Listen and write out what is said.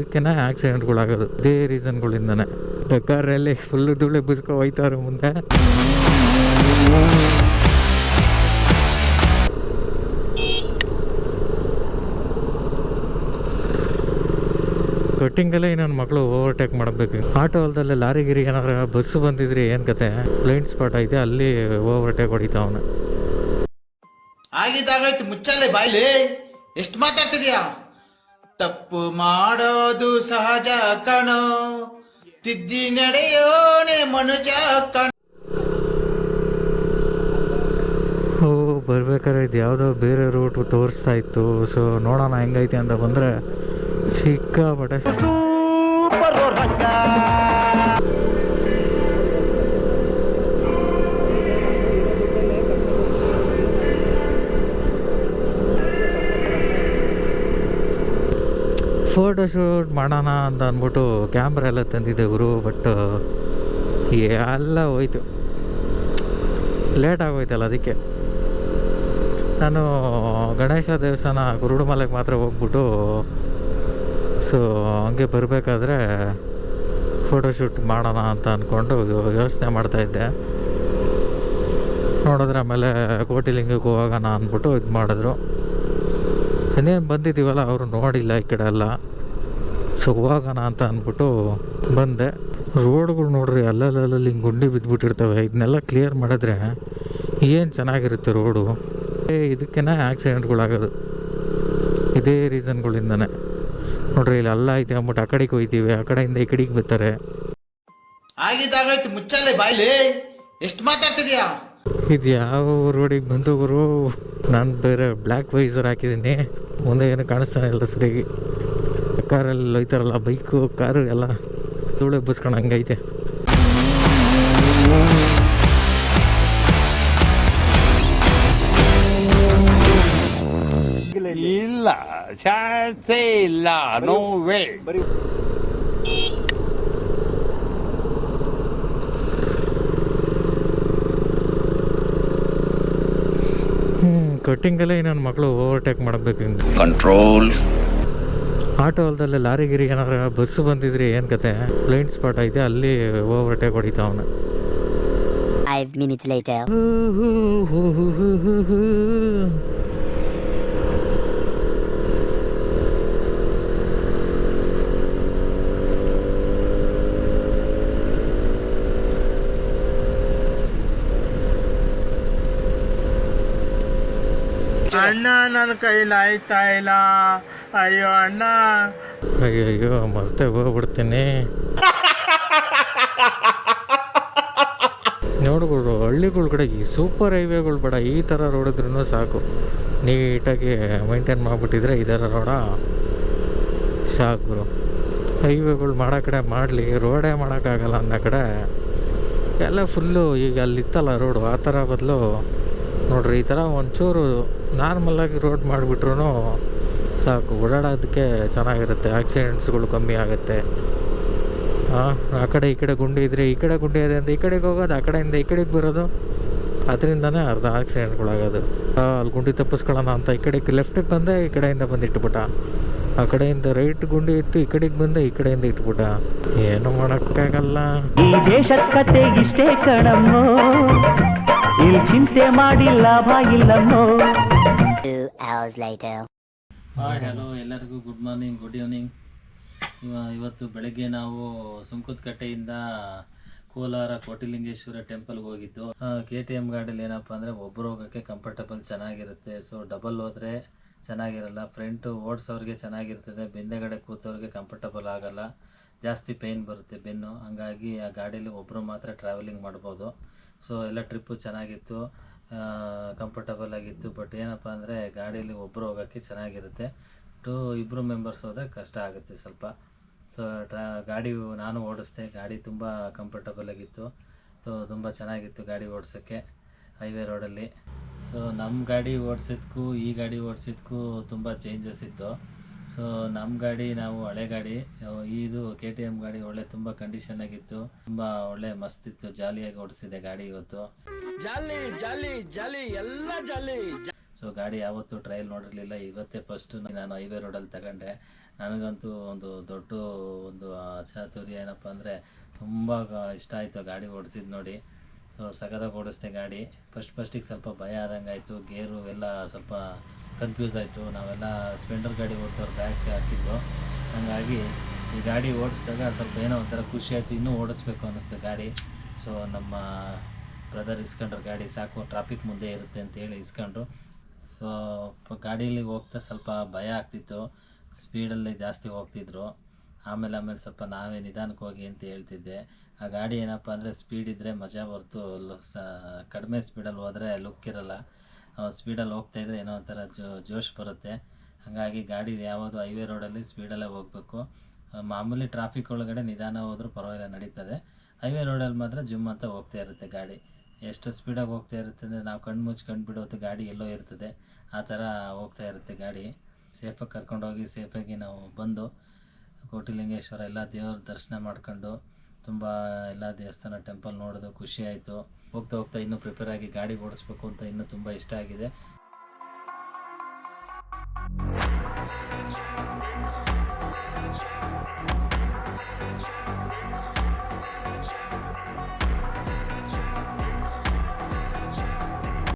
ಇದಕ್ಕೆನೇ ಆಕ್ಸಿಡೆಂಟ್ಗಳಾಗೋದು ಇದೇ ರೀಸನ್ಗಳಿಂದನೇ. ಕಾರಲ್ಲಿ ಫುಲ್ಲು ಧೂಳೆ ಬುಸ್ಕೊ ಹೋಯ್ತಾವ್ರೆ ಮುಂದೆ. ಕಟ್ಟಿಂಗಲ್ಲೇ ನನ್ನ ಮಗಳು ಓವರ್ಟೇಕ್ ಮಾಡಬೇಕು. ಆಟೋ ಅಲ್ದಲ್ಲೇ ಲಾರಿ ಗಿರಿ ಏನಾರ ಬಸ್ ಬಂದಿದ್ರಿ ಏನು ಕತೆ, ಬ್ಲೈಂಡ್ ಸ್ಪಾಟ್ ಐತೆ, ಅಲ್ಲಿ ಓವರ್ಟೇಕ್ ಹೊಡಿತಾವನು. ಆಗಿದ್ದಾಗಾಯ್ತು, ಮುಚ್ಚಾಲೆ ಬಾಯ್ಲಿ, ಎಷ್ಟು ಮಾತಾಡ್ತಿದ್ಯಾ? ತಪ್ಪು ಮಾಡೋದು ಸಹಜ ಕಣೋ, ತಿದ್ದಿ ನಡೆಯೋನೆ ಮನುಜ ಕಣ. ಓ ಬರ್ಬೇಕಾದ್ರೆ ಇದು ಯಾವುದೋ ಬೇರೆ ರೂಟ್ ತೋರಿಸ್ತಾ ಇತ್ತು. ಸೊ ನೋಡೋಣ ಹೆಂಗೈತೆ ಅಂತ ಬಂದರೆ ಸಿಕ್ಕಾಪಟ್ಟೆ ಫೋಟೋ ಶೂಟ್ ಮಾಡೋಣ ಅಂತ ಅಂದ್ಬಿಟ್ಟು ಕ್ಯಾಮ್ರಾ ಎಲ್ಲ ತಂದಿದ್ದೆ ಗುರು. ಬಟ್ ಎಲ್ಲ ಹೋಯ್ತು, ಲೇಟ್ ಆಗೋಯ್ತಲ್ಲ. ಅದಕ್ಕೆ ನಾನು ಗಣೇಶ ದೇವಸ್ಥಾನ ಕುರುಡುಮಲೆಗೆ ಮಾತ್ರ ಹೋಗ್ಬಿಟ್ಟು, ಸೊ ಹಂಗೆ ಬರಬೇಕಾದ್ರೆ ಫೋಟೋಶೂಟ್ ಮಾಡೋಣ ಅಂತ ಅಂದ್ಕೊಂಡು ಯೋಚನೆ ಮಾಡ್ತಾಯಿದ್ದೆ. ನೋಡಿದ್ರೆ ಆಮೇಲೆ ಕೋಟಿಲಿಂಗಕ್ಕೆ ಹೋಗೋಣ ಅಂದ್ಬಿಟ್ಟು ಇದು ಮಾಡಿದ್ರು. ಸನೇನು ಬಂದಿದ್ದೀವಲ್ಲ, ಅವರು ನೋಡಿಲ್ಲ ಈ ಕಡೆ ಎಲ್ಲ. ಸೊ ಹೋಗೋಣ ಅಂತ ಅಂದ್ಬಿಟ್ಟು ಬಂದೆ. ರೋಡ್ಗಳು ನೋಡ್ರಿ ಅಲ್ಲಲ್ಲಿ ಹಿಂಗೆ ಗುಂಡಿ ಬಿದ್ದುಬಿಟ್ಟಿರ್ತವೆ. ಇದನ್ನೆಲ್ಲ ಕ್ಲಿಯರ್ ಮಾಡಿದ್ರೆ ಏನು ಚೆನ್ನಾಗಿರುತ್ತೆ ರೋಡು. ಇದಕ್ಕೇನೆ ಆಕ್ಸಿಡೆಂಟ್ಗಳಾಗೋದು ಇದೇ ರೀಸನ್ಗಳಿಂದನೇ. ನೋಡ್ರಿ ಇಲ್ಲಿ ಅಲ್ಲ ಐತೆ ಅಂದ್ಬಿಟ್ಟು ಆ ಕಡೆಗೆ ಹೋಯ್ತೀವಿ, ಆ ಕಡೆಯಿಂದ ಈ ಕಡೆಗೆ ಬರ್ತಾರೆ. ಆಗಿದ್ದಾಗಾಯ್ತು, ಮುಚ್ಚಾಲೆ ಬಾಯ್ಲಿ, ಎಷ್ಟು ಮಾತಾಡ್ತಿದ್ಯಾ? ಇದು ಯಾವ ರೋಡಿಗೆ ಬಂದು ಗುರು. ನಾನು ಬೇರೆ ಬ್ಲ್ಯಾಕ್ ವೈಸರ್ ಹಾಕಿದ್ದೀನಿ, ಮುಂದೆ ಏನು ಕಾಣಿಸ್ತಾನೆ ಇಲ್ಲ ಸರಿಯಾಗಿ. ಕಾರಲ್ಲಿ ಹೋಯ್ತಾರಲ್ಲ, ಬೈಕು ಕಾರು ಎಲ್ಲ ಧೂಳೆ ಬಸ್ಕೊಂಡು ಹಂಗೈತೆ. ಇಲ್ಲ, ಚಾನ್ಸೇ ಇಲ್ಲ, ನೋ ವೇ. ಕಟ್ಟಿಂಗಲ್ಲೇ ನನ್ನ ಮಗಳು ಓವರ್ಟೇಕ್ ಮಾಡಬೇಕು. ಕಂಟ್ರೋಲ್. ಆಟೋ ಅಲ್ದಲ್ಲೇ ಲಾರಿ ಗಿರಿ ಏನಾರ ಬಸ್ ಬಂದಿದ್ರಿ ಏನು ಕತೆ, ಬ್ಲೈಂಡ್ ಸ್ಪಾಟ್ ಐತೆ, ಅಲ್ಲಿ ಓವರ್ಟೇಕ್ ಹೊಡಿತಾವನು. 5 minutes later. ಅಣ್ಣ, ನನ್ನ ಕೈಲಿ ಆಯ್ತಾ ಇಲ್ಲ, ಅಯ್ಯೋ ಅಣ್ಣ. ಅಯ್ಯೋ ಮತ್ತೆ ಹೋಗ್ಬಿಡ್ತೀನಿ. ನೋಡ್ಬಿಡು ಹಳ್ಳಿಗಳ ಕಡೆ ಈ ಸೂಪರ್ ಹೈವೇಗಳು ಬೇಡ, ಈ ಥರ ರೋಡ್ ಇದ್ರೂ ಸಾಕು. ನೀಟಾಗಿ ಮೈಂಟೈನ್ ಮಾಡಿಬಿಟ್ಟಿದ್ರೆ ಈ ಥರ ರೋಡ ಸಾಕು. ಹೈವೇಗಳು ಮಾಡೋ ಕಡೆ ಮಾಡಲಿ, ರೋಡೇ ಮಾಡೋಕ್ಕಾಗಲ್ಲ ಅನ್ನೋ ಕಡೆ ಎಲ್ಲ ಫುಲ್ಲು. ಈಗ ಅಲ್ಲಿತ್ತಲ್ಲ ರೋಡು, ಆ ಥರ ಬದಲು ನೋಡ್ರಿ ಈ ಥರ ಒಂಚೂರು ನಾರ್ಮಲಾಗಿ ರೋಡ್ ಮಾಡಿಬಿಟ್ರು ಸಾಕು. ಓಡಾಡೋದಕ್ಕೆ ಚೆನ್ನಾಗಿರುತ್ತೆ, ಆಕ್ಸಿಡೆಂಟ್ಸ್ಗಳು ಕಮ್ಮಿ ಆಗುತ್ತೆ. ಆ ಕಡೆ ಈ ಕಡೆ ಗುಂಡಿ ಇದ್ದರೆ ಈ ಕಡೆ ಗುಂಡಿ ಇದೆ ಅಂತ ಈ ಕಡೆಗೆ ಹೋಗೋದು, ಆ ಕಡೆಯಿಂದ ಈ ಕಡೆಗೆ ಬರೋದು, ಅದರಿಂದನೇ ಅರ್ಧ ಆಕ್ಸಿಡೆಂಟ್ಗಳಾಗೋದು. ಅಲ್ಲಿ ಗುಂಡಿ ತಪ್ಪಿಸ್ಕೊಳ್ಳೋಣ ಅಂತ ಈ ಕಡೆಗೆ ಲೆಫ್ಟಿಗೆ ಬಂದೆ, ಈ ಕಡೆಯಿಂದ ಬಂದು ಇಟ್ಬಿಟ್ಟ. ಆ ಕಡೆಯಿಂದ ರೈಟ್ ಗುಂಡಿ ಇತ್ತು, ಈ ಕಡೆಗೆ ಬಂದೆ, ಈ ಕಡೆಯಿಂದ ಇಟ್ಬಿಟ್ಟ. ಏನು ಮಾಡೋಕ್ಕಾಗಲ್ಲ. ಈ ದೇಶದ ಕತೆ ಇಷ್ಟೇ ಕಣಮ್ಮೋ, ಇಲ್ಲಿ ಚಿಂತೆ ಮಾಡಿ ಲಾಭ ಇಲ್ಲಮ್ಮೋ. 2 hours later. ಹಾಯ್ ಹಲೋ ಎಲ್ಲರಿಗೂ ಗುಡ್ ಮಾರ್ನಿಂಗ್, ಗುಡ್ ಈವ್ನಿಂಗ್. ಇವತ್ತು ಬೆಳಗ್ಗೆ ನಾವು ಸುಂಕದಕಟ್ಟೆಯಿಂದ ಕೋಲಾರ ಕೋಟಿಲಿಂಗೇಶ್ವರ ಟೆಂಪಲ್ಗೆ ಹೋಗಿದ್ದು. KTM ಗಾಡೀಲಿ ಏನಪ್ಪ ಅಂದರೆ ಒಬ್ಬರು ಹೋಗೋಕ್ಕೆ ಕಂಫರ್ಟಬಲ್ ಚೆನ್ನಾಗಿರುತ್ತೆ. ಸೊ ಡಬಲ್ ಹೋದರೆ ಚೆನ್ನಾಗಿರಲ್ಲ. ಫ್ರಂಟು ಓಡಿಸೋರಿಗೆ ಚೆನ್ನಾಗಿರ್ತದೆ, ಬೆಂದೆಗಡೆ ಕೂತವ್ರಿಗೆ ಕಂಫರ್ಟಬಲ್ ಆಗಲ್ಲ, ಜಾಸ್ತಿ ಪೇಯ್ನ್ ಬರುತ್ತೆ ಬೆನ್ನು. ಹಂಗಾಗಿ ಆ ಗಾಡೀಲಿ ಒಬ್ಬರು ಮಾತ್ರ ಟ್ರಾವೆಲಿಂಗ್ ಮಾಡ್ಬೋದು. ಸೊ ಎಲ್ಲ ಟ್ರಿಪ್ಪು ಚೆನ್ನಾಗಿತ್ತು, ಕಂಫರ್ಟಬಲ್ ಆಗಿತ್ತು. ಬಟ್ ಏನಪ್ಪ ಅಂದರೆ ಗಾಡೀಲಿ ಒಬ್ಬರು ಹೋಗೋಕ್ಕೆ ಚೆನ್ನಾಗಿರುತ್ತೆ, ಇಬ್ಬರು ಮೆಂಬರ್ಸ್ ಹೋದರೆ ಕಷ್ಟ ಆಗುತ್ತೆ ಸ್ವಲ್ಪ. ಸೊ ಗಾಡಿ ನಾನು ಓಡಿಸ್ದೆ, ಗಾಡಿ ತುಂಬ ಕಂಫರ್ಟಬಲ್ ಆಗಿತ್ತು. ಸೊ ತುಂಬ ಚೆನ್ನಾಗಿತ್ತು ಗಾಡಿ ಓಡಿಸೋಕ್ಕೆ ಹೈವೇ ರೋಡಲ್ಲಿ. ಸೊ ನಮ್ಮ ಗಾಡಿ ಓಡಿಸಿದ್ಕೂ ಈ ಗಾಡಿ ಓಡಿಸಿದ್ಕೂ ತುಂಬ ಚೇಂಜಸ್ ಇತ್ತು. ಸೊ ನಮ್ಮ ಗಾಡಿ, ನಾವು ಹಳೆ ಗಾಡಿ, ಇದು KTM ಗಾಡಿ ಒಳ್ಳೆ ತುಂಬ ಕಂಡೀಷನ್ ಆಗಿತ್ತು, ತುಂಬ ಒಳ್ಳೆ ಮಸ್ತ್ ಇತ್ತು, ಜಾಲಿಯಾಗಿ ಓಡಿಸಿದೆ ಗಾಡಿ ಇವತ್ತು. ಜಾಲಿ ಜಾಲಿ ಜಾಲಿ ಎಲ್ಲ ಜಾಲಿ. ಸೊ ಗಾಡಿ ಯಾವತ್ತೂ ಟ್ರಯಲ್ ನೋಡಿರಲಿಲ್ಲ, ಇವತ್ತೇ ಫಸ್ಟು ನಾನು ಹೈವೇ ರೋಡಲ್ಲಿ ತಗೊಂಡೆ. ನನಗಂತೂ ಒಂದು ದೊಡ್ಡ ಒಂದು ಚಾತುರ್ಯ ಏನಪ್ಪ ಅಂದರೆ ತುಂಬ ಇಷ್ಟ ಆಯಿತು ಗಾಡಿ ಓಡಿಸಿದ್ದು ನೋಡಿ. ಸೊ ಸಗದಾಗಿ ಓಡಿಸ್ದೆ ಗಾಡಿ. ಫಸ್ಟಿಗೆ ಸ್ವಲ್ಪ ಭಯ ಆದಂಗೆ ಆಯಿತು, ಗೇರು ಎಲ್ಲ ಸ್ವಲ್ಪ ಕನ್ಫ್ಯೂಸ್ ಆಯಿತು. ನಾವೆಲ್ಲ ಸ್ಪ್ಲೆಂಡರ್ ಗಾಡಿ ಓಡ್ದವ್ರು ಬ್ಯಾಕ್ ಹಾಕಿದ್ದು, ಹಾಗಾಗಿ ಈ ಗಾಡಿ ಓಡಿಸಿದಾಗ ಸ್ವಲ್ಪ ಏನೋ ಒಂಥರ ಖುಷಿ ಆಯಿತು, ಇನ್ನೂ ಓಡಿಸ್ಬೇಕು ಅನ್ನಿಸ್ತು ಗಾಡಿ. ಸೊ ನಮ್ಮ ಬ್ರದರ್ ಇಸ್ಕೊಂಡ್ರು ಗಾಡಿ, ಸಾಕು ಟ್ರಾಫಿಕ್ ಮುಂದೆ ಇರುತ್ತೆ ಅಂತೇಳಿ ಇಸ್ಕೊಂಡ್ರು. ಸೊ ಗಾಡೀಲಿ ಹೋಗ್ತಾ ಸ್ವಲ್ಪ ಭಯ ಆಗ್ತಿತ್ತು, ಸ್ಪೀಡಲ್ಲಿ ಜಾಸ್ತಿ ಹೋಗ್ತಿದ್ರು. ಆಮೇಲೆ ಸ್ವಲ್ಪ ನಾವೇ ನಿಧಾನಕ್ಕೆ ಹೋಗಿ ಅಂತ ಹೇಳ್ತಿದ್ದೆ. ಆ ಗಾಡಿ ಏನಪ್ಪ ಅಂದರೆ ಸ್ಪೀಡ್ ಇದ್ದರೆ ಮಜಾ ಹೊರ್ತು ಕಡಿಮೆ ಸ್ಪೀಡಲ್ಲಿ ಹೋದರೆ ಲುಕ್ ಇರೋಲ್ಲ. ಸ್ಪೀಡಲ್ಲಿ ಹೋಗ್ತಾಯಿದ್ರೆ ಏನೋ ಒಂಥರ ಜೋಶ್ ಬರುತ್ತೆ. ಹಾಗಾಗಿ ಗಾಡಿ ಯಾವುದು ಹೈವೇ ರೋಡಲ್ಲಿ ಸ್ಪೀಡಲ್ಲೇ ಹೋಗಬೇಕು. ಮಾಮೂಲಿ ಟ್ರಾಫಿಕ್ ಒಳಗಡೆ ನಿಧಾನ ಹೋದ್ರೂ ಪರವಾಗಿಲ್ಲ, ನಡೀತದೆ. ಹೈವೇ ರೋಡಲ್ಲಿ ಮಾತ್ರ ಜುಮ್ ಅಂತ ಹೋಗ್ತಾ ಇರುತ್ತೆ ಗಾಡಿ. ಎಷ್ಟು ಸ್ಪೀಡಾಗಿ ಹೋಗ್ತಾ ಇರುತ್ತೆ ಅಂದರೆ ನಾವು ಕಣ್ಣು ಮುಚ್ಚಿ ಕಂಡುಬಿಡೋದು ಗಾಡಿ ಎಲ್ಲೋ ಇರ್ತದೆ, ಆ ಥರ ಹೋಗ್ತಾ ಇರುತ್ತೆ ಗಾಡಿ. ಸೇಫಾಗಿ ಕರ್ಕೊಂಡೋಗಿ ಸೇಫಾಗಿ ನಾವು ಬಂದು ಕೋಟಿಲಿಂಗೇಶ್ವರ ಎಲ್ಲ ದೇವ್ರ ದರ್ಶನ ಮಾಡ್ಕೊಂಡು ತುಂಬ ಎಲ್ಲ ದೇವಸ್ಥಾನ ಟೆಂಪಲ್ ನೋಡೋದು ಖುಷಿ ಆಯಿತು. ಹೋಗ್ತಾ ಇನ್ನೂ ಪ್ರಿಪೇರ್ ಆಗಿ ಗಾಡಿ ಓಡಿಸ್ಬೇಕು ಅಂತ ಇನ್ನೂ ತುಂಬ ಇಷ್ಟ ಆಗಿದೆ.